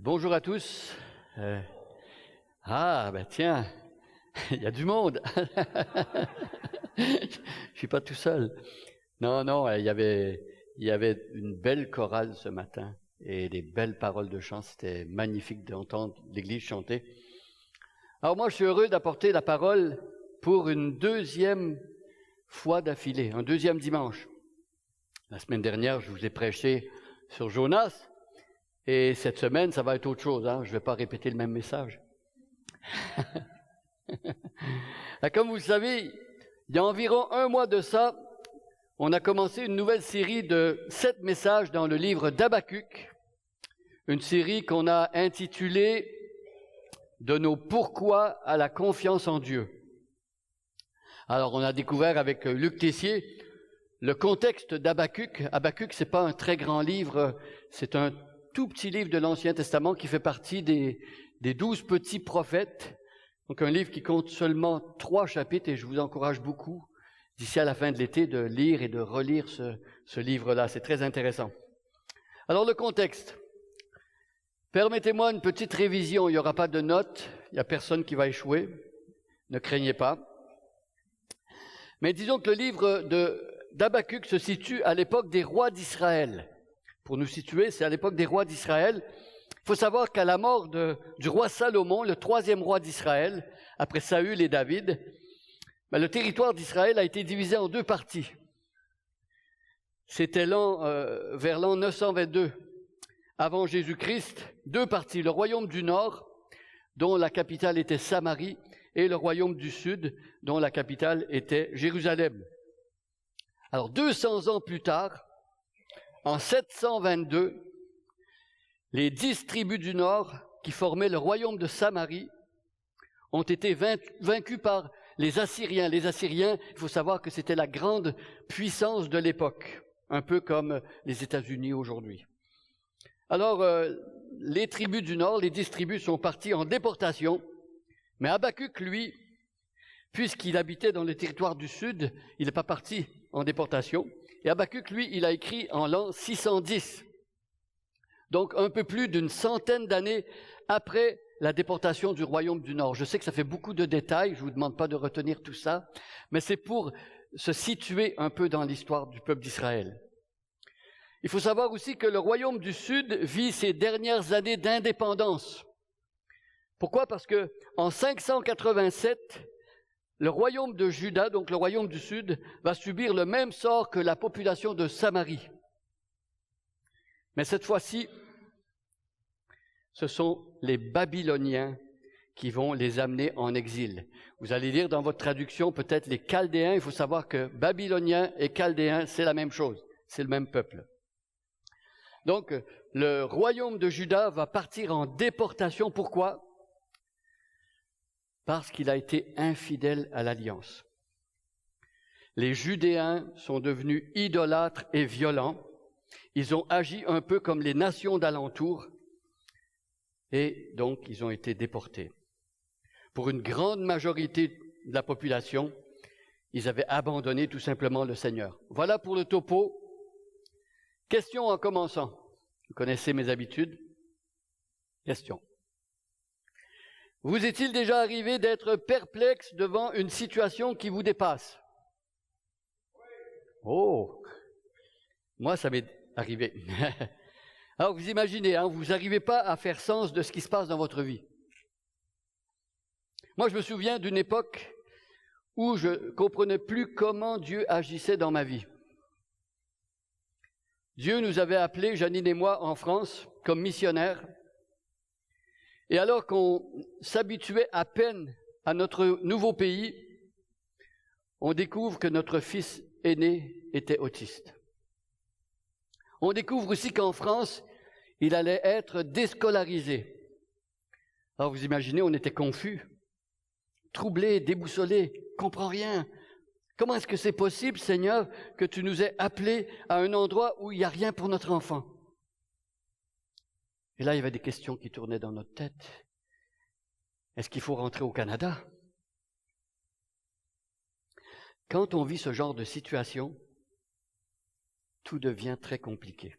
Bonjour à tous. Ben tiens, il y a du monde. Je suis pas tout seul. Non, il y avait une belle chorale ce matin et des belles paroles de chant. C'était magnifique d'entendre l'Église chanter. Alors moi, je suis heureux d'apporter la parole pour une deuxième fois d'affilée, un deuxième dimanche. La semaine dernière, je vous ai prêché sur Jonas. Et cette semaine, ça va être autre chose. Je ne vais pas répéter le même message. Comme vous le savez, il y a environ un mois de ça, on a commencé une nouvelle série de 7 messages dans le livre d'Habakkuk. Une série qu'on a intitulée « De nos pourquoi à la confiance en Dieu ». Alors, on a découvert avec Luc Tessier le contexte d'Habakkuk. Habakkuk, c'est pas un très grand livre, c'est un tout petit livre de l'Ancien Testament qui fait partie des 12 petits prophètes. Donc un livre qui compte seulement 3 chapitres et je vous encourage beaucoup d'ici à la fin de l'été de lire et de relire ce livre-là. C'est très intéressant. Alors le contexte. Permettez-moi une petite révision. Il n'y aura pas de notes. Il n'y a personne qui va échouer. Ne craignez pas. Mais disons que le livre d'Habakkuk se situe à l'époque des rois d'Israël. Pour nous situer, c'est à l'époque des rois d'Israël. Il faut savoir qu'à la mort du roi Salomon, le 3e roi d'Israël, après Saül et David, le territoire d'Israël a été divisé en 2 parties. C'était vers l'an 922 avant Jésus-Christ, 2 parties. Le royaume du Nord, dont la capitale était Samarie, et le royaume du Sud, dont la capitale était Jérusalem. Alors 200 ans plus tard, en 722, les 10 tribus du Nord, qui formaient le royaume de Samarie, ont été vaincus par les Assyriens. Les Assyriens, il faut savoir que c'était la grande puissance de l'époque, un peu comme les États-Unis aujourd'hui. Alors, les tribus du Nord, les 10 tribus sont parties en déportation, mais Habakkuk, lui, puisqu'il habitait dans le territoire du Sud, il n'est pas parti en déportation. Et Habakkuk, lui, il a écrit en l'an 610. Donc un peu plus d'une centaine d'années après la déportation du royaume du Nord. Je sais que ça fait beaucoup de détails, je ne vous demande pas de retenir tout ça, mais c'est pour se situer un peu dans l'histoire du peuple d'Israël. Il faut savoir aussi que le royaume du Sud vit ses dernières années d'indépendance. Pourquoi? Parce que en 587, le royaume de Juda, donc le royaume du Sud, va subir le même sort que la population de Samarie. Mais cette fois-ci, ce sont les Babyloniens qui vont les amener en exil. Vous allez lire dans votre traduction peut-être les Chaldéens. Il faut savoir que Babyloniens et Chaldéens, c'est la même chose, c'est le même peuple. Donc, le royaume de Juda va partir en déportation. Pourquoi? Parce qu'il a été infidèle à l'alliance. Les Judéens sont devenus idolâtres et violents. Ils ont agi un peu comme les nations d'alentour et donc ils ont été déportés. Pour une grande majorité de la population, ils avaient abandonné tout simplement le Seigneur. Voilà pour le topo. Question en commençant. Vous connaissez mes habitudes? Question. Vous est-il déjà arrivé d'être perplexe devant une situation qui vous dépasse? Oh! Moi, ça m'est arrivé. Alors, vous imaginez, vous n'arrivez pas à faire sens de ce qui se passe dans votre vie. Moi, je me souviens d'une époque où je ne comprenais plus comment Dieu agissait dans ma vie. Dieu nous avait appelés, Janine et moi, en France, comme missionnaires. Et alors qu'on s'habituait à peine à notre nouveau pays, on découvre que notre fils aîné était autiste. On découvre aussi qu'en France, il allait être déscolarisé. Alors vous imaginez, on était confus, troublés, déboussolés, on ne comprend rien. Comment est-ce que c'est possible, Seigneur, que tu nous aies appelés à un endroit où il n'y a rien pour notre enfant? Et là, il y avait des questions qui tournaient dans notre tête. Est-ce qu'il faut rentrer au Canada? Quand on vit ce genre de situation, tout devient très compliqué.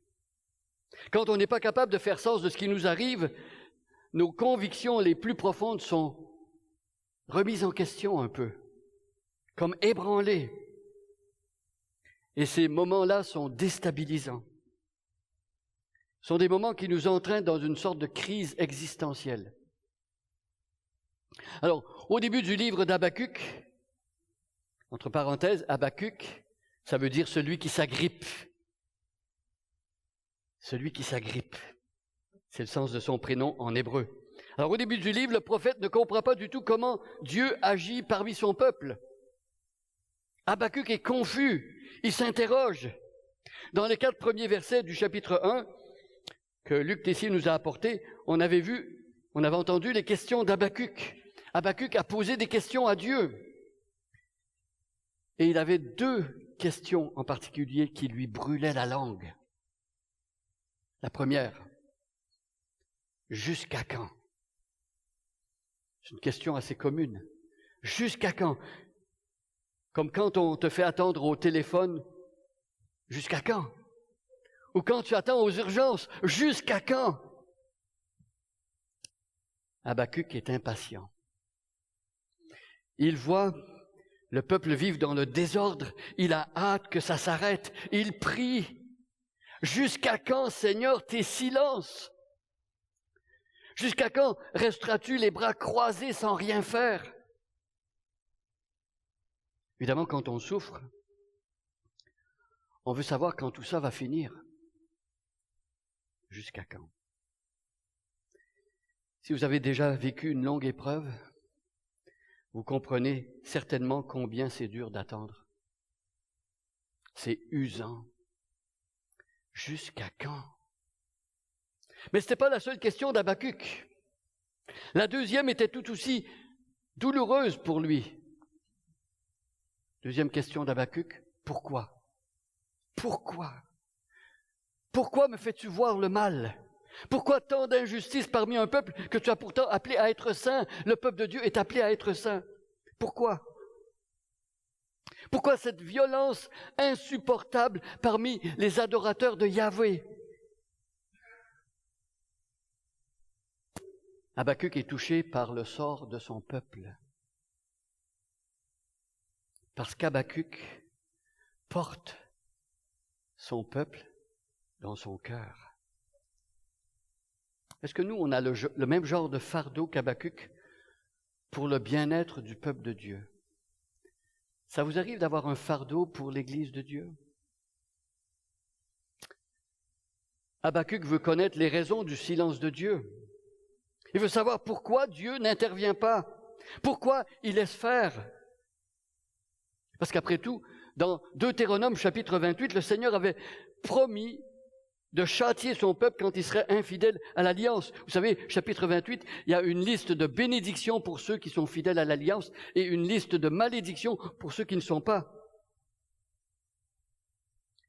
Quand on n'est pas capable de faire sens de ce qui nous arrive, nos convictions les plus profondes sont remises en question un peu, comme ébranlées. Et ces moments-là sont déstabilisants. Ce sont des moments qui nous entraînent dans une sorte de crise existentielle. Alors, au début du livre d'Habakkuk, entre parenthèses, Habakkuk, ça veut dire celui qui s'agrippe. Celui qui s'agrippe. C'est le sens de son prénom en hébreu. Alors, au début du livre, le prophète ne comprend pas du tout comment Dieu agit parmi son peuple. Habakkuk est confus, il s'interroge. Dans les 4 premiers versets du chapitre 1, que Luc Tessier nous a apportés, on avait entendu les questions d'Habakkuk. Habakkuk a posé des questions à Dieu. Et il avait 2 questions en particulier qui lui brûlaient la langue. La première, jusqu'à quand? C'est une question assez commune. Jusqu'à quand? Comme quand on te fait attendre au téléphone, jusqu'à quand? Ou quand tu attends aux urgences, jusqu'à quand? Habakkuk est impatient. Il voit le peuple vivre dans le désordre, il a hâte que ça s'arrête, il prie. Jusqu'à quand, Seigneur, tes silences? Jusqu'à quand resteras-tu les bras croisés sans rien faire? Évidemment, quand on souffre, on veut savoir quand tout ça va finir. Jusqu'à quand? Si vous avez déjà vécu une longue épreuve, vous comprenez certainement combien c'est dur d'attendre. C'est usant. Jusqu'à quand? Mais ce n'était pas la seule question d'Habakkuk. La deuxième était tout aussi douloureuse pour lui. Deuxième question d'Habakkuk, pourquoi? Pourquoi? Pourquoi me fais-tu voir le mal? Pourquoi tant d'injustice parmi un peuple que tu as pourtant appelé à être saint? Le peuple de Dieu est appelé à être saint. Pourquoi? Pourquoi cette violence insupportable parmi les adorateurs de Yahvé? Habakkuk est touché par le sort de son peuple. Parce qu'Habakkuk porte son peuple dans son cœur. Est-ce que nous, on a le même genre de fardeau qu'Habakkuk pour le bien-être du peuple de Dieu? Ça vous arrive d'avoir un fardeau pour l'Église de Dieu? Habakkuk veut connaître les raisons du silence de Dieu. Il veut savoir pourquoi Dieu n'intervient pas, pourquoi il laisse faire. Parce qu'après tout, dans Deutéronome chapitre 28, le Seigneur avait promis de châtier son peuple quand il serait infidèle à l'alliance. Vous savez, chapitre 28, il y a une liste de bénédictions pour ceux qui sont fidèles à l'alliance et une liste de malédictions pour ceux qui ne sont pas.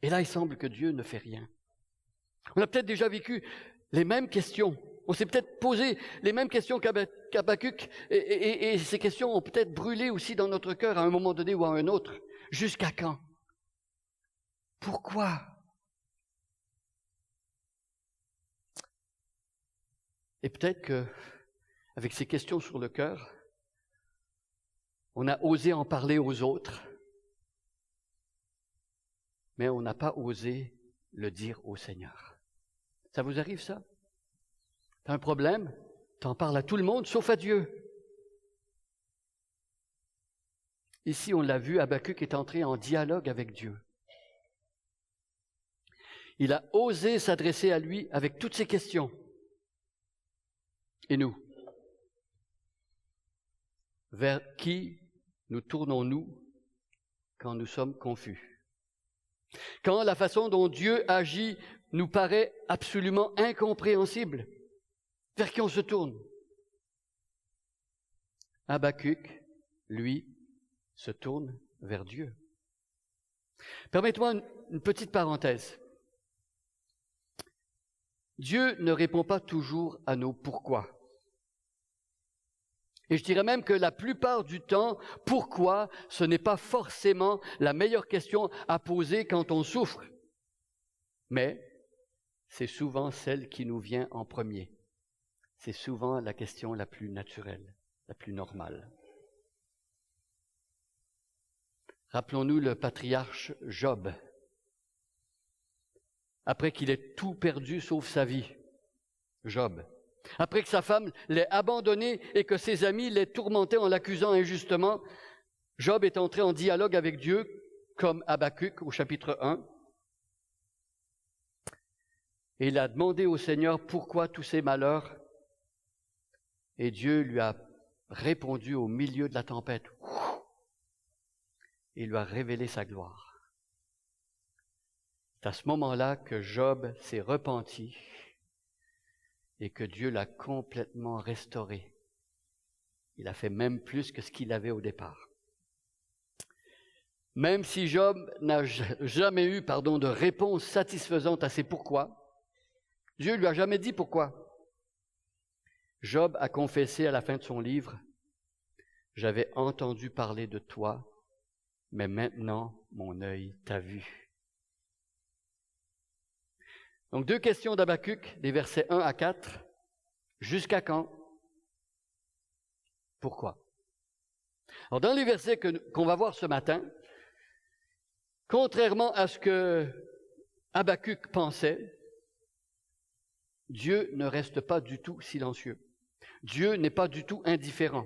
Et là, il semble que Dieu ne fait rien. On a peut-être déjà vécu les mêmes questions. On s'est peut-être posé les mêmes questions qu'Habakkuk et ces questions ont peut-être brûlé aussi dans notre cœur à un moment donné ou à un autre. Jusqu'à quand? Pourquoi? Et peut-être qu'avec ces questions sur le cœur, on a osé en parler aux autres, mais on n'a pas osé le dire au Seigneur. Ça vous arrive ça? T'as un problème, t'en parles à tout le monde, sauf à Dieu. Ici, on l'a vu, Habakkuk est entré en dialogue avec Dieu. Il a osé s'adresser à lui avec toutes ses questions. Et nous? Vers qui nous tournons-nous quand nous sommes confus? Quand la façon dont Dieu agit nous paraît absolument incompréhensible, vers qui on se tourne? Habakkuk, lui, se tourne vers Dieu. Permettez-moi une petite parenthèse. Dieu ne répond pas toujours à nos pourquoi. Et je dirais même que la plupart du temps, pourquoi, ce n'est pas forcément la meilleure question à poser quand on souffre. Mais c'est souvent celle qui nous vient en premier. C'est souvent la question la plus naturelle, la plus normale. Rappelons-nous le patriarche Job. Après qu'il ait tout perdu sauf sa vie, Job. Après que sa femme l'ait abandonné et que ses amis l'aient tourmenté en l'accusant injustement, Job est entré en dialogue avec Dieu, comme Habakkuk au chapitre 1. Et il a demandé au Seigneur pourquoi tous ces malheurs. Et Dieu lui a répondu au milieu de la tempête. Et il lui a révélé sa gloire. C'est à ce moment-là que Job s'est repenti et que Dieu l'a complètement restauré. Il a fait même plus que ce qu'il avait au départ. Même si Job n'a jamais eu de réponse satisfaisante à ses pourquoi, Dieu lui a jamais dit pourquoi. Job a confessé à la fin de son livre, « J'avais entendu parler de toi, mais maintenant mon œil t'a vu. » Donc 2 questions d'Habakkuk, des versets 1 à 4. Jusqu'à quand? Pourquoi? Alors dans les versets qu'on va voir ce matin, contrairement à ce que Habakkuk pensait, Dieu ne reste pas du tout silencieux. Dieu n'est pas du tout indifférent.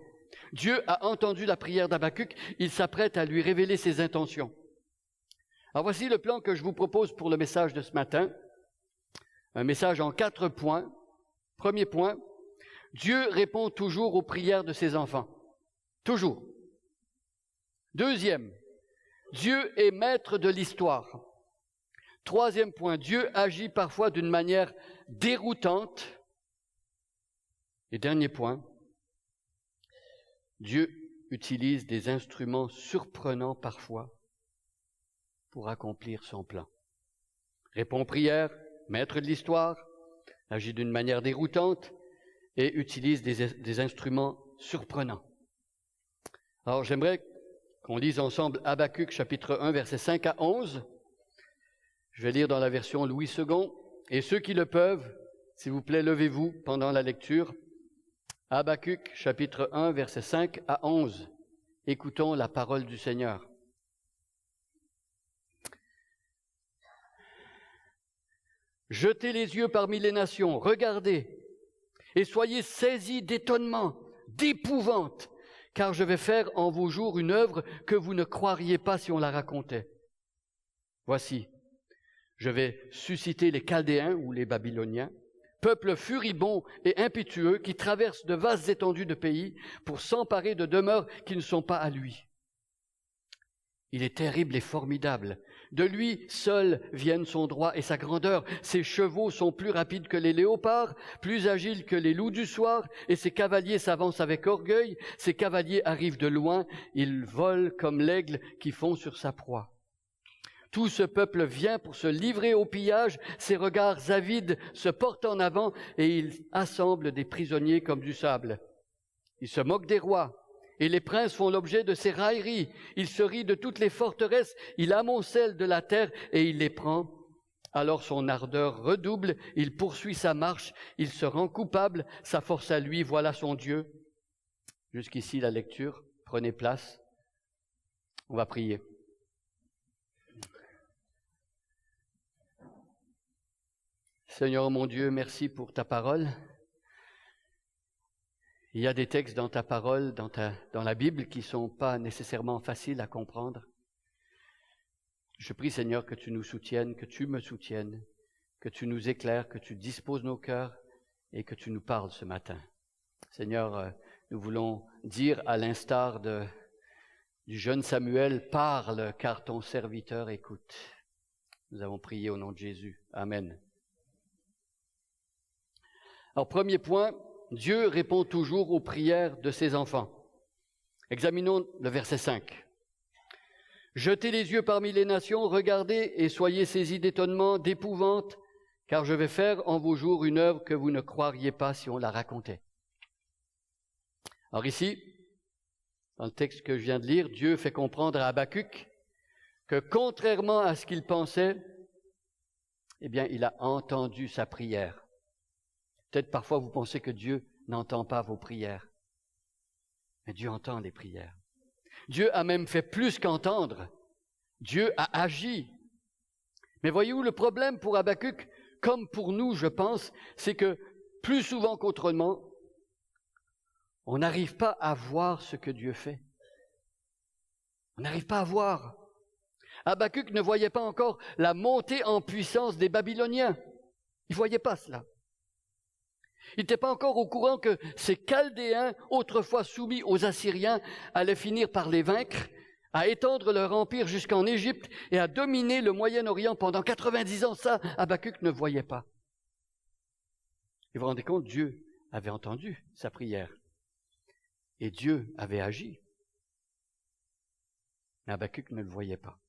Dieu a entendu la prière d'Habakkuk, il s'apprête à lui révéler ses intentions. Alors voici le plan que je vous propose pour le message de ce matin. Un message en 4 points. Premier point, Dieu répond toujours aux prières de ses enfants. Toujours. Deuxième, Dieu est maître de l'histoire. Troisième point, Dieu agit parfois d'une manière déroutante. Et dernier point, Dieu utilise des instruments surprenants parfois pour accomplir son plan. Répond aux prières, maître de l'histoire, agit d'une manière déroutante et utilise des instruments surprenants. Alors j'aimerais qu'on lise ensemble Habakkuk chapitre 1 versets 5 à 11. Je vais lire dans la version Louis II. Et ceux qui le peuvent, s'il vous plaît, levez-vous pendant la lecture. Habakkuk chapitre 1 versets 5 à 11. Écoutons la parole du Seigneur. Jetez les yeux parmi les nations, regardez, et soyez saisis d'étonnement, d'épouvante, car je vais faire en vos jours une œuvre que vous ne croiriez pas si on la racontait. Voici, je vais susciter les Chaldéens ou les Babyloniens, peuple furibond et impétueux qui traverse de vastes étendues de pays pour s'emparer de demeures qui ne sont pas à lui. Il est terrible et formidable. De lui seul viennent son droit et sa grandeur. Ses chevaux sont plus rapides que les léopards, plus agiles que les loups du soir, et ses cavaliers s'avancent avec orgueil. Ses cavaliers arrivent de loin, ils volent comme l'aigle qui fond sur sa proie. Tout ce peuple vient pour se livrer au pillage, ses regards avides se portent en avant et ils assemblent des prisonniers comme du sable. Ils se moquent des rois. Et les princes font l'objet de ses railleries. Il se rit de toutes les forteresses, il amoncelle de la terre et il les prend. Alors son ardeur redouble, il poursuit sa marche, il se rend coupable, sa force à lui, voilà son Dieu. Jusqu'ici la lecture, prenez place. On va prier. Seigneur mon Dieu, merci pour ta parole. Il y a des textes dans ta parole, dans la Bible, qui ne sont pas nécessairement faciles à comprendre. Je prie, Seigneur, que tu nous soutiennes, que tu me soutiennes, que tu nous éclaires, que tu disposes nos cœurs et que tu nous parles ce matin. Seigneur, nous voulons dire à l'instar du jeune Samuel, parle, car ton serviteur écoute. Nous avons prié au nom de Jésus. Amen. Alors, premier point, Dieu répond toujours aux prières de ses enfants. Examinons le verset 5. Jetez les yeux parmi les nations, regardez et soyez saisis d'étonnement, d'épouvante, car je vais faire en vos jours une œuvre que vous ne croiriez pas si on la racontait. Alors ici, dans le texte que je viens de lire, Dieu fait comprendre à Habakkuk que contrairement à ce qu'il pensait, eh bien, il a entendu sa prière. Peut-être parfois vous pensez que Dieu n'entend pas vos prières. Mais Dieu entend les prières. Dieu a même fait plus qu'entendre. Dieu a agi. Mais voyez-vous, le problème pour Habakkuk, comme pour nous, je pense, c'est que plus souvent qu'autrement, on n'arrive pas à voir ce que Dieu fait. On n'arrive pas à voir. Habakkuk ne voyait pas encore la montée en puissance des Babyloniens. Il ne voyait pas cela. Il n'était pas encore au courant que ces Chaldéens, autrefois soumis aux Assyriens, allaient finir par les vaincre, à étendre leur empire jusqu'en Égypte et à dominer le Moyen-Orient pendant 90 ans. Ça, Habakkuk ne voyait pas. Et vous vous rendez compte, Dieu avait entendu sa prière. Et Dieu avait agi. Mais Habakkuk ne le voyait pas.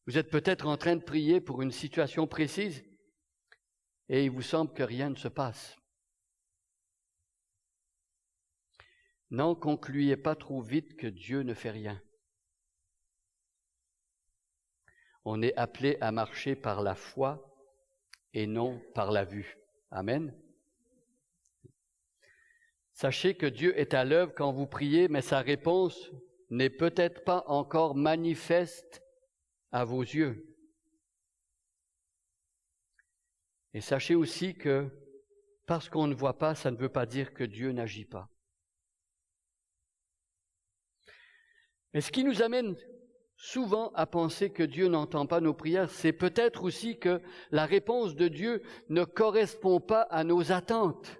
Vous êtes peut-être en train de prier pour une situation précise et il vous semble que rien ne se passe. N'en concluez pas trop vite que Dieu ne fait rien. On est appelé à marcher par la foi et non par la vue. Amen. Sachez que Dieu est à l'œuvre quand vous priez, mais sa réponse n'est peut-être pas encore manifeste à vos yeux. Et sachez aussi que parce qu'on ne voit pas, ça ne veut pas dire que Dieu n'agit pas. Mais ce qui nous amène souvent à penser que Dieu n'entend pas nos prières, c'est peut-être aussi que la réponse de Dieu ne correspond pas à nos attentes.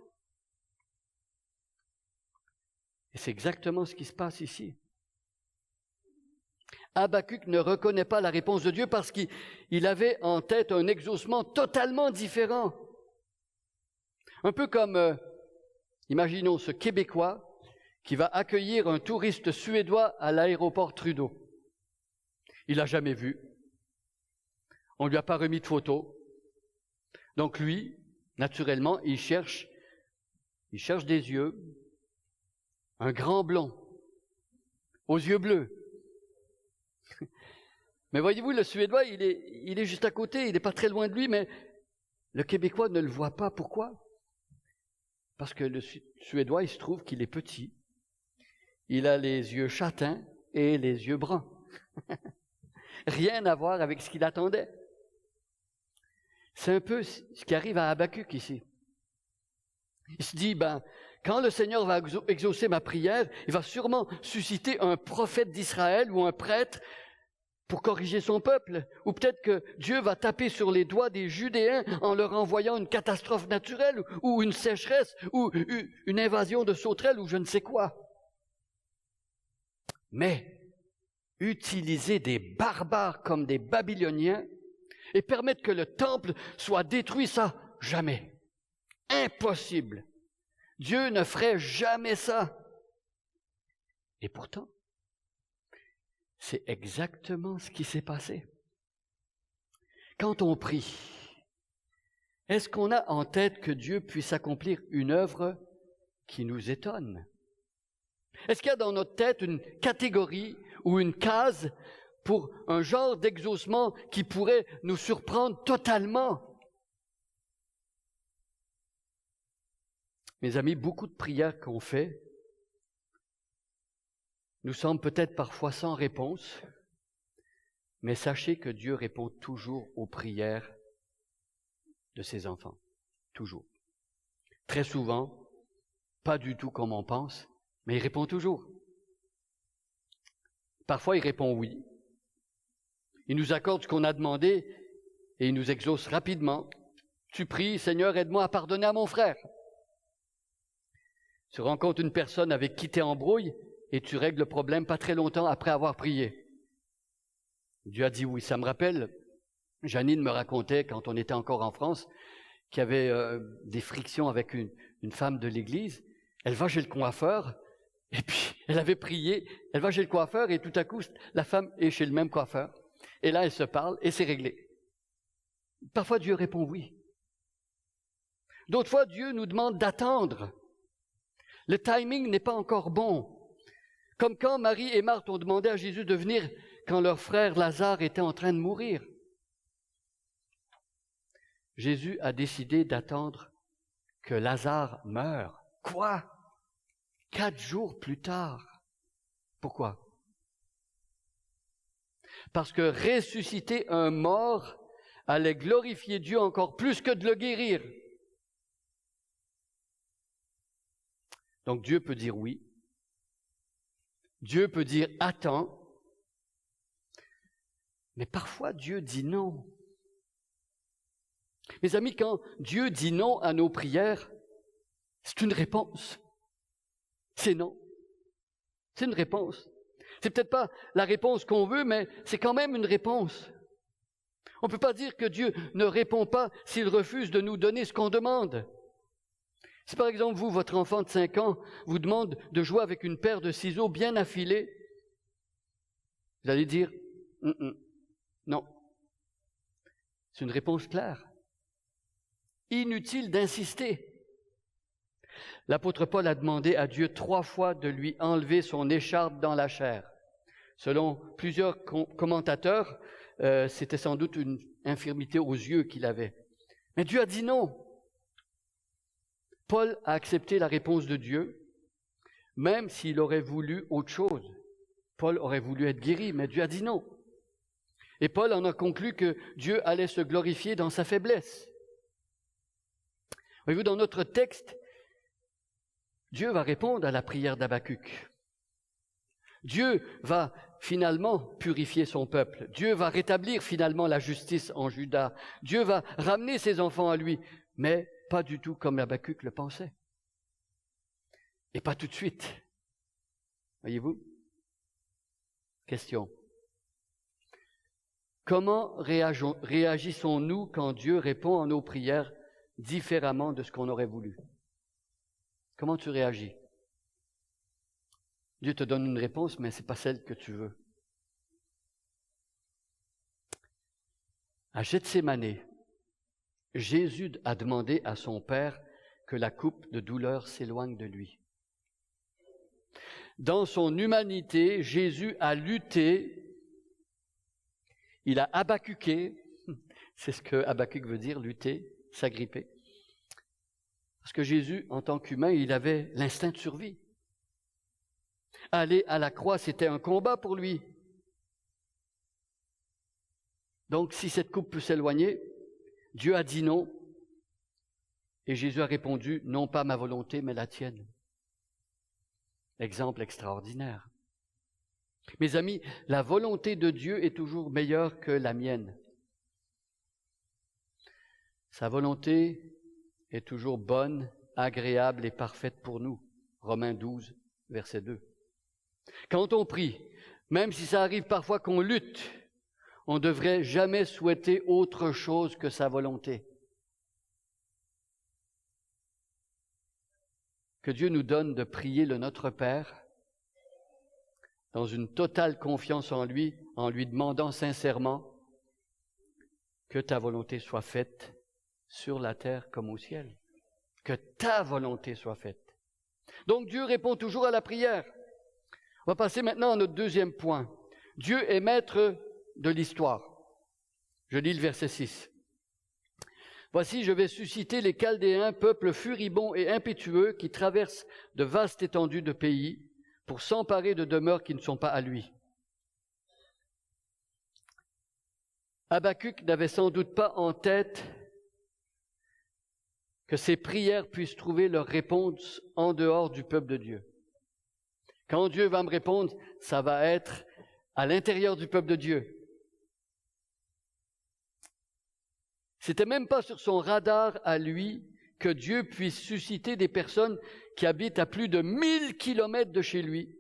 Et c'est exactement ce qui se passe ici. Habakkuk ne reconnaît pas la réponse de Dieu parce qu'il avait en tête un exaucement totalement différent. Un peu comme, imaginons ce Québécois qui va accueillir un touriste suédois à l'aéroport Trudeau. Il l'a jamais vu. On ne lui a pas remis de photo. Donc lui, naturellement, il cherche des yeux, un grand blond, aux yeux bleus. Mais voyez-vous, le Suédois, il est juste à côté, il n'est pas très loin de lui, mais le Québécois ne le voit pas. Pourquoi? Parce que le Suédois, il se trouve qu'il est petit. Il a les yeux châtains et les yeux bruns. Rien à voir avec ce qu'il attendait. C'est un peu ce qui arrive à Habakkuk ici. Il se dit, quand le Seigneur va exaucer ma prière, il va sûrement susciter un prophète d'Israël ou un prêtre pour corriger son peuple. Ou peut-être que Dieu va taper sur les doigts des Judéens en leur envoyant une catastrophe naturelle ou une sécheresse ou une invasion de sauterelles ou je ne sais quoi. Mais utiliser des barbares comme des Babyloniens et permettre que le temple soit détruit, ça, jamais. Impossible. Dieu ne ferait jamais ça. Et pourtant, c'est exactement ce qui s'est passé. Quand on prie, est-ce qu'on a en tête que Dieu puisse accomplir une œuvre qui nous étonne? Est-ce qu'il y a dans notre tête une catégorie ou une case pour un genre d'exaucement qui pourrait nous surprendre totalement? Mes amis, beaucoup de prières qu'on fait nous semblent peut-être parfois sans réponse, mais sachez que Dieu répond toujours aux prières de ses enfants. Toujours. Très souvent, pas du tout comme on pense, mais il répond toujours. Parfois, il répond oui. Il nous accorde ce qu'on a demandé et il nous exauce rapidement. Tu pries, Seigneur, aide-moi à pardonner à mon frère. Tu rencontres une personne avec qui tu es en brouille et tu règles le problème pas très longtemps après avoir prié. Dieu a dit oui. Ça me rappelle, Janine me racontait quand on était encore en France qu'il y avait des frictions avec une femme de l'église. Elle va chez le coiffeur et puis elle avait prié. Elle va chez le coiffeur et tout à coup la femme est chez le même coiffeur. Et là elle se parle et c'est réglé. Parfois Dieu répond oui. D'autres fois Dieu nous demande d'attendre. Le timing n'est pas encore bon. Comme quand Marie et Marthe ont demandé à Jésus de venir quand leur frère Lazare était en train de mourir. Jésus a décidé d'attendre que Lazare meure. Quoi? 4 jours plus tard. Pourquoi? Parce que ressusciter un mort allait glorifier Dieu encore plus que de le guérir. Donc Dieu peut dire oui. Dieu peut dire attends. Mais parfois Dieu dit non. Mes amis, quand Dieu dit non à nos prières, c'est une réponse. C'est non. C'est une réponse. C'est peut-être pas la réponse qu'on veut, mais c'est quand même une réponse. On ne peut pas dire que Dieu ne répond pas s'il refuse de nous donner ce qu'on demande. Si par exemple, vous, votre enfant de 5 ans, vous demande de jouer avec une paire de ciseaux bien affilés, vous allez dire « non ». C'est une réponse claire. Inutile d'insister. L'apôtre Paul a demandé à Dieu 3 fois de lui enlever son écharpe dans la chair. Selon plusieurs commentateurs, c'était sans doute une infirmité aux yeux qu'il avait. Mais Dieu a dit non. Paul a accepté la réponse de Dieu, même s'il aurait voulu autre chose. Paul aurait voulu être guéri, mais Dieu a dit non. Et Paul en a conclu que Dieu allait se glorifier dans sa faiblesse. Voyez-vous, dans notre texte, Dieu va répondre à la prière d'Habacuc. Dieu va finalement purifier son peuple. Dieu va rétablir finalement la justice en Juda. Dieu va ramener ses enfants à lui, mais pas du tout comme Habacuc le pensait. Et pas tout de suite. Voyez-vous? Question. Comment réagissons-nous quand Dieu répond à nos prières différemment de ce qu'on aurait voulu? Comment tu réagis? Dieu te donne une réponse, mais ce n'est pas celle que tu veux. À Gethsémane, Jésus a demandé à son Père que la coupe de douleur s'éloigne de lui. Dans son humanité, Jésus a lutté, il a habacuqué, c'est ce que Habacuc veut dire, lutter, s'agripper. Parce que Jésus, en tant qu'humain, il avait l'instinct de survie. Aller à la croix, c'était un combat pour lui. Donc, si cette coupe peut s'éloigner, Dieu a dit non, et Jésus a répondu, non pas ma volonté, mais la tienne. Exemple extraordinaire. Mes amis, la volonté de Dieu est toujours meilleure que la mienne. Sa volonté est toujours bonne, agréable et parfaite pour nous. Romains 12, verset 2. Quand on prie, même si ça arrive parfois qu'on lutte, on ne devrait jamais souhaiter autre chose que sa volonté. Que Dieu nous donne de prier le Notre Père dans une totale confiance en lui demandant sincèrement que ta volonté soit faite sur la terre comme au ciel. Que ta volonté soit faite. Donc Dieu répond toujours à la prière. On va passer maintenant à notre deuxième point. Dieu est maître de l'histoire. Je lis le verset 6. Voici, je vais susciter les Chaldéens, peuple furibond et impétueux qui traverse de vastes étendues de pays pour s'emparer de demeures qui ne sont pas à lui. Habacuc n'avait sans doute pas en tête que ses prières puissent trouver leur réponse en dehors du peuple de Dieu. Quand Dieu va me répondre, ça va être à l'intérieur du peuple de Dieu. C'était même pas sur son radar à lui que Dieu puisse susciter des personnes qui habitent à plus de 1000 kilomètres de chez lui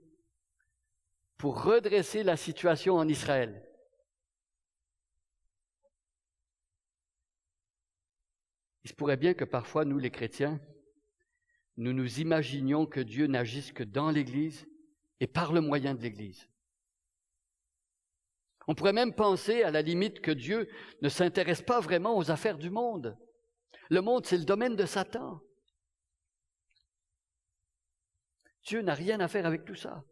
pour redresser la situation en Israël. Il se pourrait bien que parfois, nous les chrétiens, nous nous imaginions que Dieu n'agisse que dans l'Église et par le moyen de l'Église. On pourrait même penser, à la limite, que Dieu ne s'intéresse pas vraiment aux affaires du monde. Le monde, c'est le domaine de Satan. Dieu n'a rien à faire avec tout ça.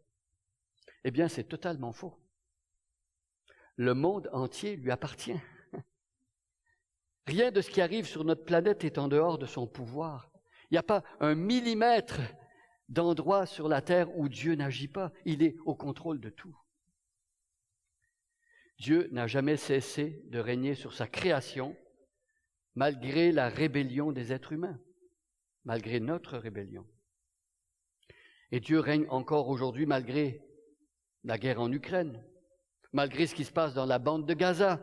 Eh bien, c'est totalement faux. Le monde entier lui appartient. Rien de ce qui arrive sur notre planète est en dehors de son pouvoir. Il n'y a pas un millimètre d'endroit sur la terre où Dieu n'agit pas. Il est au contrôle de tout. Dieu n'a jamais cessé de régner sur sa création, malgré la rébellion des êtres humains, malgré notre rébellion. Et Dieu règne encore aujourd'hui malgré la guerre en Ukraine, malgré ce qui se passe dans la bande de Gaza.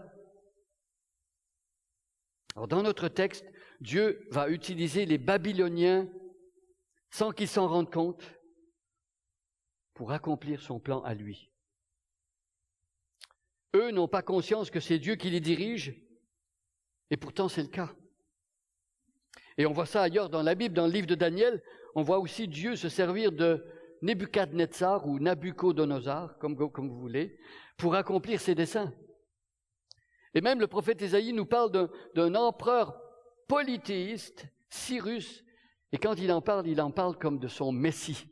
Alors, dans notre texte, Dieu va utiliser les Babyloniens sans qu'ils s'en rendent compte pour accomplir son plan à lui. Eux n'ont pas conscience que c'est Dieu qui les dirige, et pourtant c'est le cas. Et on voit ça ailleurs dans la Bible, dans le livre de Daniel, on voit aussi Dieu se servir de Nebuchadnezzar ou Nabucodonosor, comme vous voulez, pour accomplir ses desseins. Et même le prophète Ésaïe nous parle d'un empereur polythéiste, Cyrus, et quand il en parle comme de son Messie.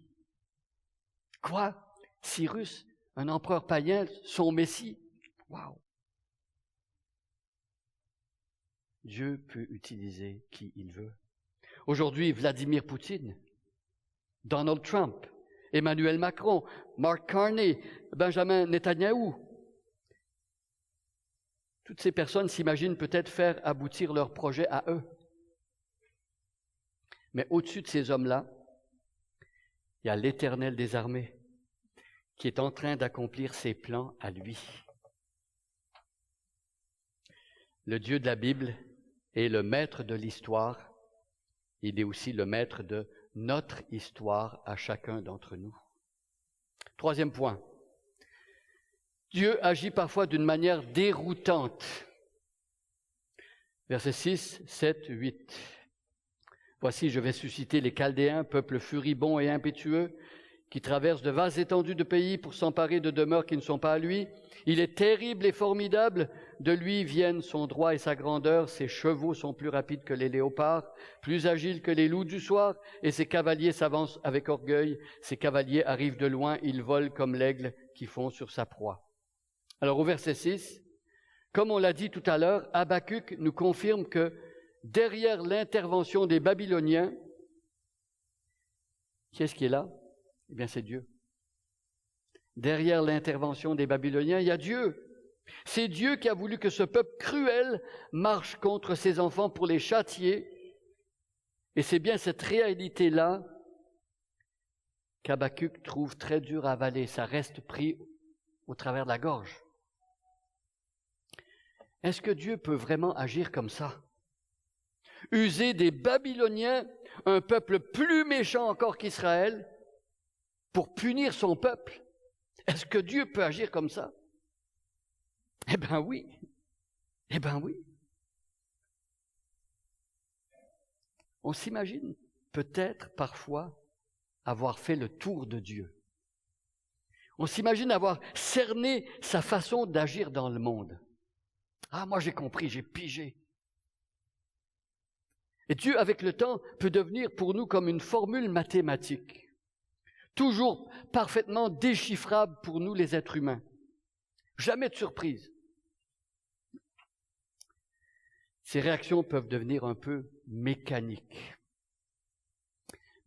Quoi? Cyrus, un empereur païen, son Messie? Waouh! Dieu peut utiliser qui il veut. Aujourd'hui, Vladimir Poutine, Donald Trump, Emmanuel Macron, Mark Carney, Benjamin Netanyahou. Toutes ces personnes s'imaginent peut-être faire aboutir leur projet à eux. Mais au-dessus de ces hommes-là, il y a l'Éternel des armées qui est en train d'accomplir ses plans à lui. Le Dieu de la Bible est le maître de l'histoire. Il est aussi le maître de notre histoire à chacun d'entre nous. Troisième point. Dieu agit parfois d'une manière déroutante. Versets 6, 7, 8. Voici, je vais susciter les Chaldéens, peuple furibond et impétueux, qui traverse de vastes étendues de pays pour s'emparer de demeures qui ne sont pas à lui. Il est terrible et formidable, de lui viennent son droit et sa grandeur, ses chevaux sont plus rapides que les léopards, plus agiles que les loups du soir, et ses cavaliers s'avancent avec orgueil, ses cavaliers arrivent de loin, ils volent comme l'aigle qui fond sur sa proie. Alors au verset 6, comme on l'a dit tout à l'heure, Habakkuk nous confirme que derrière l'intervention des Babyloniens, qui est-ce qui est là? Eh bien, c'est Dieu. Derrière l'intervention des Babyloniens, il y a Dieu. C'est Dieu qui a voulu que ce peuple cruel marche contre ses enfants pour les châtier. Et c'est bien cette réalité-là qu'Habakkuk trouve très dur à avaler. Ça reste pris au travers de la gorge. Est-ce que Dieu peut vraiment agir comme ça? User des Babyloniens, un peuple plus méchant encore qu'Israël, pour punir son peuple? Est-ce que Dieu peut agir comme ça? Eh bien oui. Eh bien oui. On s'imagine peut-être parfois avoir fait le tour de Dieu. On s'imagine avoir cerné sa façon d'agir dans le monde. Ah, moi j'ai compris, j'ai pigé. Et Dieu, avec le temps, peut devenir pour nous comme une formule mathématique. Toujours parfaitement déchiffrable pour nous les êtres humains. Jamais de surprise. Ces réactions peuvent devenir un peu mécaniques.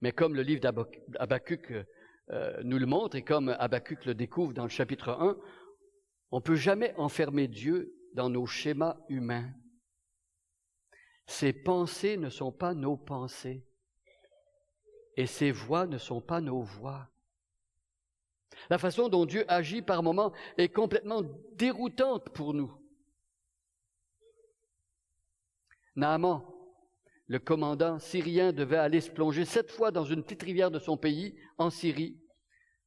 Mais comme le livre d'Habakkuk nous le montre, et comme Habakkuk le découvre dans le chapitre 1, on ne peut jamais enfermer Dieu dans nos schémas humains. Ses pensées ne sont pas nos pensées. Et ses voix ne sont pas nos voix. La façon dont Dieu agit par moments est complètement déroutante pour nous. Naaman, le commandant syrien, devait aller se plonger 7 fois dans une petite rivière de son pays, en Syrie,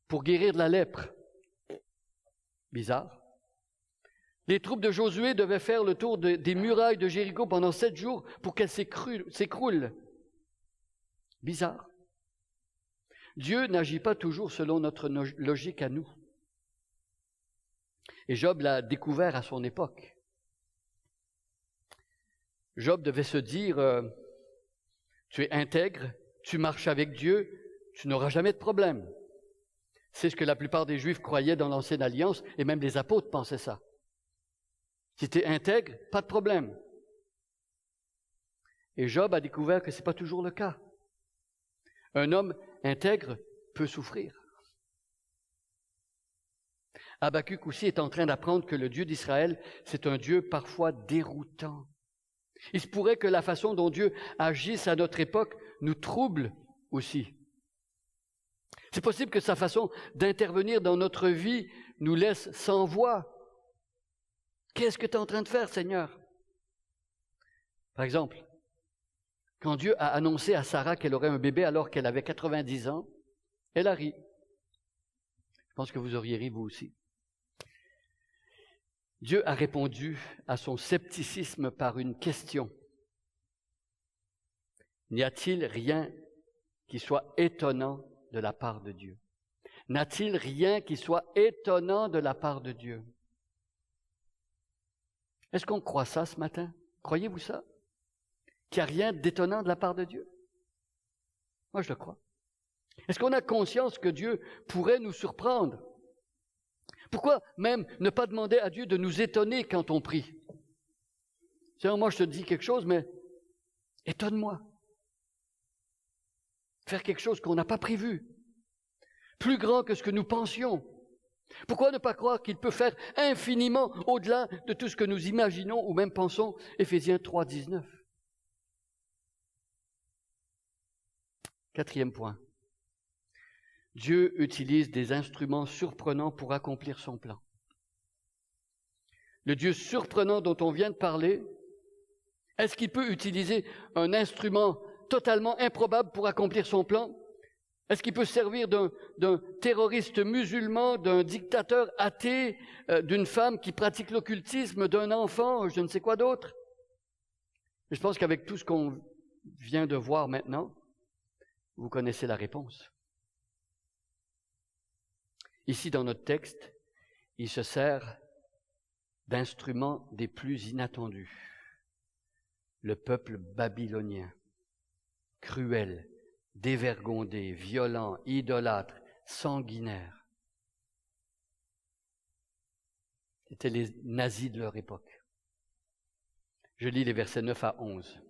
pour guérir de la lèpre. Bizarre. Les troupes de Josué devaient faire le tour des murailles de Jéricho pendant 7 jours pour qu'elles s'écroulent. Bizarre. Dieu n'agit pas toujours selon notre logique à nous. Et Job l'a découvert à son époque. Job devait se dire, tu es intègre, tu marches avec Dieu, tu n'auras jamais de problème. C'est ce que la plupart des Juifs croyaient dans l'Ancienne Alliance, et même les apôtres pensaient ça. Si tu es intègre, pas de problème. Et Job a découvert que ce n'est pas toujours le cas. Un homme intègre peut souffrir. Habakkuk aussi est en train d'apprendre que le Dieu d'Israël, c'est un Dieu parfois déroutant. Il se pourrait que la façon dont Dieu agisse à notre époque nous trouble aussi. C'est possible que sa façon d'intervenir dans notre vie nous laisse sans voix. Qu'est-ce que tu es en train de faire, Seigneur? Par exemple, quand Dieu a annoncé à Sarah qu'elle aurait un bébé alors qu'elle avait 90 ans, elle a ri. Je pense que vous auriez ri vous aussi. Dieu a répondu à son scepticisme par une question. N'y a-t-il rien qui soit étonnant de la part de Dieu? N'a-t-il rien qui soit étonnant de la part de Dieu? Est-ce qu'on croit ça ce matin? Croyez-vous ça? Qu'il n'y a rien d'étonnant de la part de Dieu? Moi, je le crois. Est-ce qu'on a conscience que Dieu pourrait nous surprendre? Pourquoi même ne pas demander à Dieu de nous étonner quand on prie? Seigneur, moi je te dis quelque chose, mais étonne-moi. Faire quelque chose qu'on n'a pas prévu, plus grand que ce que nous pensions. Pourquoi ne pas croire qu'il peut faire infiniment au-delà de tout ce que nous imaginons ou même pensons? Éphésiens 3, 19. Quatrième point. Dieu utilise des instruments surprenants pour accomplir son plan. Le Dieu surprenant dont on vient de parler, est-ce qu'il peut utiliser un instrument totalement improbable pour accomplir son plan? Est-ce qu'il peut servir d'un terroriste musulman, d'un dictateur athée, d'une femme qui pratique l'occultisme, d'un enfant, je ne sais quoi d'autre? Je pense qu'avec tout ce qu'on vient de voir maintenant, vous connaissez la réponse. Ici, dans notre texte, il se sert d'instruments des plus inattendus. Le peuple babylonien, cruel, dévergondé, violent, idolâtre, sanguinaire. C'étaient les nazis de leur époque. Je lis les versets 9 à 11.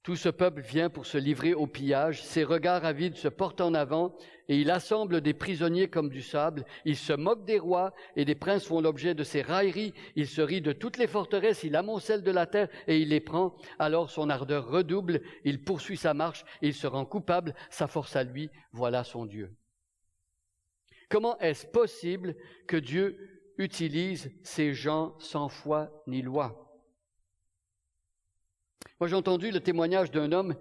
Tout ce peuple vient pour se livrer au pillage, ses regards avides se portent en avant, et il assemble des prisonniers comme du sable. Il se moque des rois, et des princes font l'objet de ses railleries. Il se rit de toutes les forteresses, il amoncelle de la terre, et il les prend. Alors son ardeur redouble, il poursuit sa marche, il se rend coupable, sa force à lui, voilà son Dieu. Comment est-ce possible que Dieu utilise ces gens sans foi ni loi? Moi, j'ai entendu le témoignage d'un homme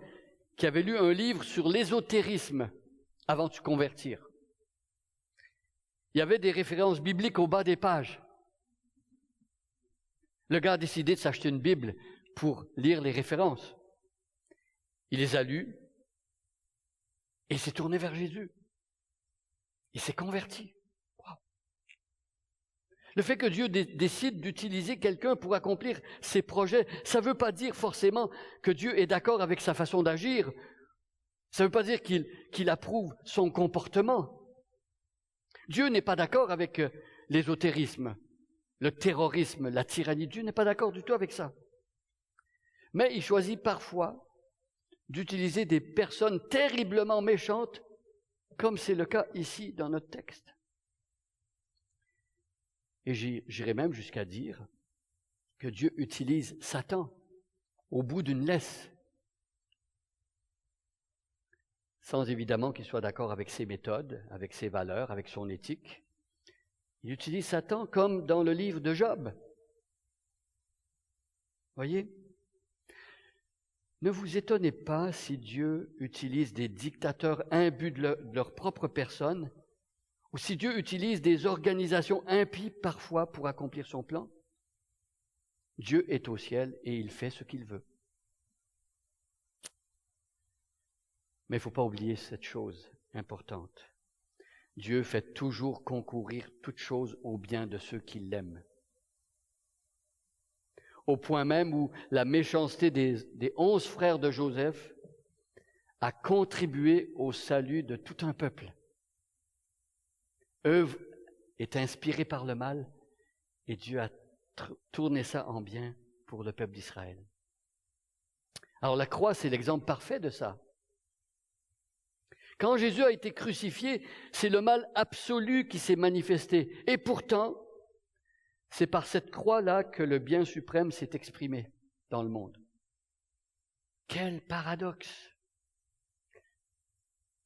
qui avait lu un livre sur l'ésotérisme avant de se convertir. Il y avait des références bibliques au bas des pages. Le gars a décidé de s'acheter une Bible pour lire les références. Il les a lues et il s'est tourné vers Jésus. Il s'est converti. Wow. Le fait que Dieu décide d'utiliser quelqu'un pour accomplir ses projets, ça ne veut pas dire forcément que Dieu est d'accord avec sa façon d'agir. Ça ne veut pas dire qu'il approuve son comportement. Dieu n'est pas d'accord avec l'ésotérisme, le terrorisme, la tyrannie. Dieu n'est pas d'accord du tout avec ça. Mais il choisit parfois d'utiliser des personnes terriblement méchantes, comme c'est le cas ici dans notre texte. Et j'irai même jusqu'à dire que Dieu utilise Satan au bout d'une laisse, sans évidemment qu'il soit d'accord avec ses méthodes, avec ses valeurs, avec son éthique. Il utilise Satan comme dans le livre de Job. Voyez? Ne vous étonnez pas si Dieu utilise des dictateurs imbus de leur propre personne, ou si Dieu utilise des organisations impies parfois pour accomplir son plan. Dieu est au ciel et il fait ce qu'il veut. Mais il ne faut pas oublier cette chose importante. Dieu fait toujours concourir toute chose au bien de ceux qui l'aiment. Au point même où la méchanceté des 11 frères de Joseph a contribué au salut de tout un peuple. Œuvre est inspirée par le mal et Dieu a tourné ça en bien pour le peuple d'Israël. Alors la croix, c'est l'exemple parfait de ça. Quand Jésus a été crucifié, c'est le mal absolu qui s'est manifesté. Et pourtant, c'est par cette croix-là que le bien suprême s'est exprimé dans le monde. Quel paradoxe!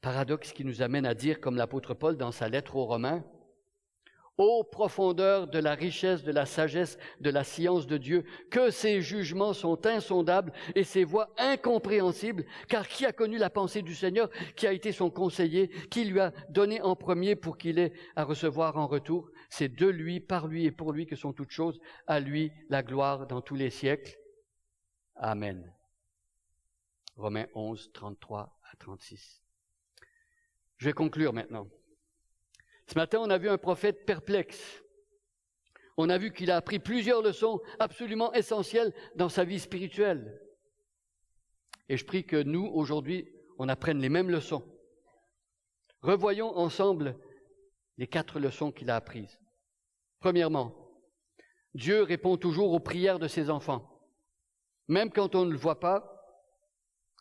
Paradoxe qui nous amène à dire, comme l'apôtre Paul dans sa lettre aux Romains, « Ô profondeur de la richesse, de la sagesse, de la science de Dieu, que ses jugements sont insondables et ses voies incompréhensibles, car qui a connu la pensée du Seigneur, qui a été son conseiller, qui lui a donné en premier pour qu'il ait à recevoir en retour? C'est de lui, par lui et pour lui que sont toutes choses, à lui la gloire dans tous les siècles. Amen. » Romains 11, 33 à 36. Je vais conclure maintenant. Ce matin, on a vu un prophète perplexe. On a vu qu'il a appris plusieurs leçons absolument essentielles dans sa vie spirituelle. Et je prie que nous, aujourd'hui, on apprenne les mêmes leçons. Revoyons ensemble les 4 leçons qu'il a apprises. Premièrement, Dieu répond toujours aux prières de ses enfants, même quand on ne le voit pas,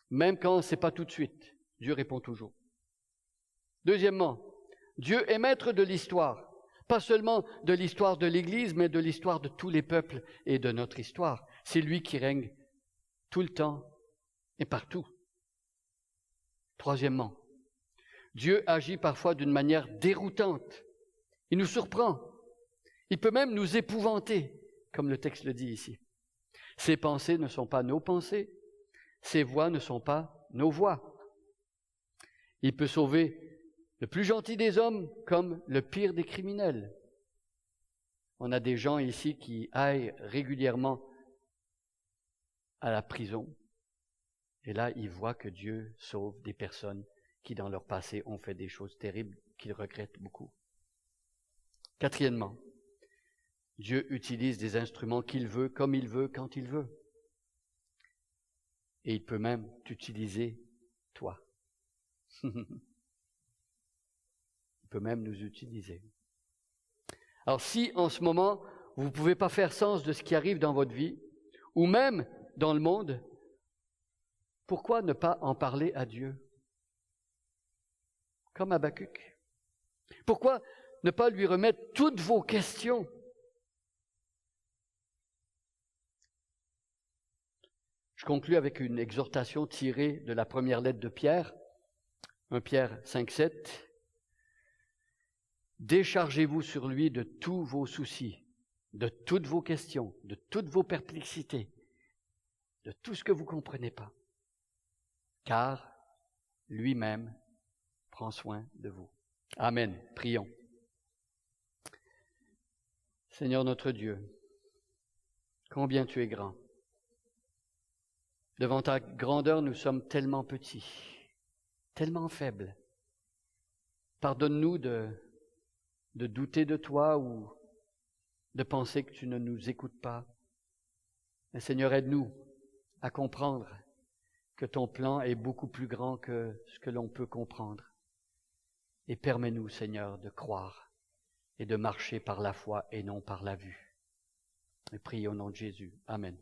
même quand ce n'est pas tout de suite. Dieu répond toujours. Deuxièmement, Dieu est maître de l'histoire, pas seulement de l'histoire de l'Église, mais de l'histoire de tous les peuples et de notre histoire. C'est lui qui règne tout le temps et partout. Troisièmement, Dieu agit parfois d'une manière déroutante. Il nous surprend. Il peut même nous épouvanter, comme le texte le dit ici. Ses pensées ne sont pas nos pensées, ses voies ne sont pas nos voies. Il peut sauver le plus gentil des hommes comme le pire des criminels. On a des gens ici qui aillent régulièrement à la prison. Et là, ils voient que Dieu sauve des personnes qui, dans leur passé, ont fait des choses terribles qu'ils regrettent beaucoup. Quatrièmement, Dieu utilise des instruments qu'il veut, comme il veut, quand il veut. Et il peut même t'utiliser, toi. Peut même nous utiliser. Alors si en ce moment, vous ne pouvez pas faire sens de ce qui arrive dans votre vie, ou même dans le monde, pourquoi ne pas en parler à Dieu? Comme Habakkuk. Pourquoi ne pas lui remettre toutes vos questions? Je conclus avec une exhortation tirée de la première lettre de Pierre, 1 Pierre 5, 7. Déchargez-vous sur lui de tous vos soucis, de toutes vos questions, de toutes vos perplexités, de tout ce que vous ne comprenez pas, car lui-même prend soin de vous. Amen. Prions. Seigneur notre Dieu, combien tu es grand. Devant ta grandeur, nous sommes tellement petits, tellement faibles. Pardonne-nous de douter de toi ou de penser que tu ne nous écoutes pas. Mais Seigneur, aide-nous à comprendre que ton plan est beaucoup plus grand que ce que l'on peut comprendre. Et permets-nous, Seigneur, de croire et de marcher par la foi et non par la vue. Et prie au nom de Jésus. Amen.